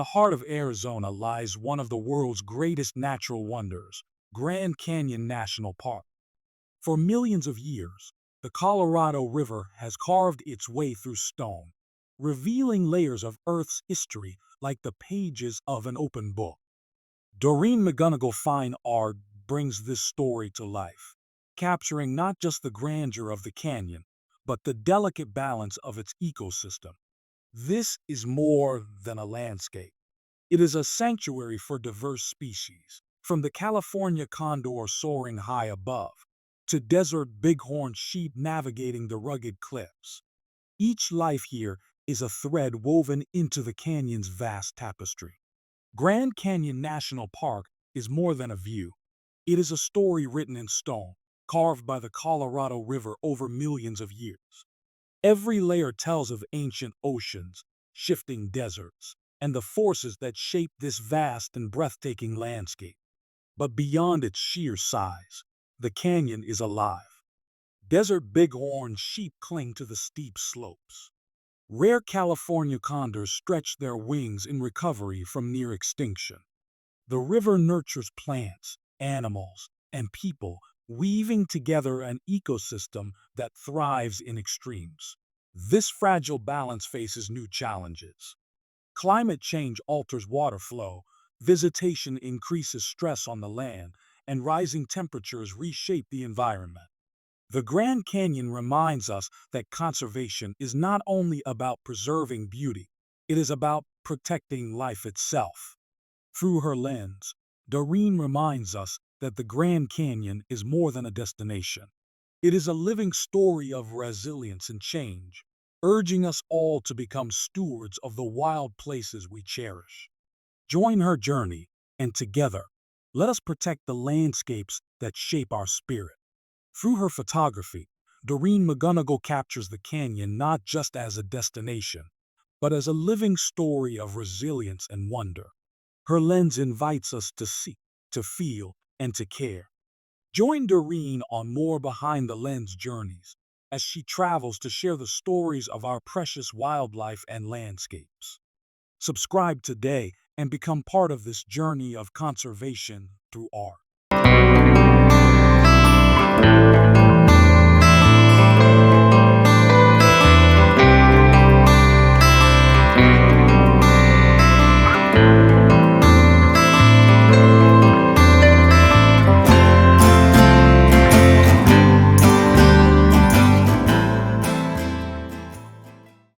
the heart of Arizona lies one of the world's greatest natural wonders, Grand Canyon National Park. For millions of years, the Colorado River has carved its way through stone, revealing layers of Earth's history like the pages of an open book. Doreen McGunagle Fine Art brings this story to life, capturing not just the grandeur of the canyon, but the delicate balance of its ecosystem. This is more than a landscape. It is a sanctuary for diverse species, from the California condor soaring high above to desert bighorn sheep navigating the rugged cliffs. Each life here is a thread woven into the canyon's vast tapestry. Grand Canyon National Park is more than a view. It is a story written in stone, carved by the Colorado River over millions of years. Every layer tells of ancient oceans, shifting deserts, and the forces that shape this vast and breathtaking landscape. But beyond its sheer size, the canyon is alive. Desert bighorn sheep cling to the steep slopes. Rare California condors stretch their wings in recovery from near extinction. The river nurtures plants, animals, and people, weaving together an ecosystem that thrives in extremes. This fragile balance faces new challenges. Climate change alters water flow, visitation increases stress on the land, and rising temperatures reshape the environment. The Grand Canyon reminds us that conservation is not only about preserving beauty, it is about protecting life itself. Through her lens, Doreen reminds us that the Grand Canyon is more than a destination. It is a living story of resilience and change, urging us all to become stewards of the wild places we cherish. Join her journey, and together, let us protect the landscapes that shape our spirit. Through her photography, Doreen McGunagle captures the canyon not just as a destination, but as a living story of resilience and wonder. Her lens invites us to see, to feel, and to care. Join Doreen on more behind the lens journeys as she travels to share the stories of our precious wildlife and landscapes. Subscribe today and become part of this journey of conservation through art.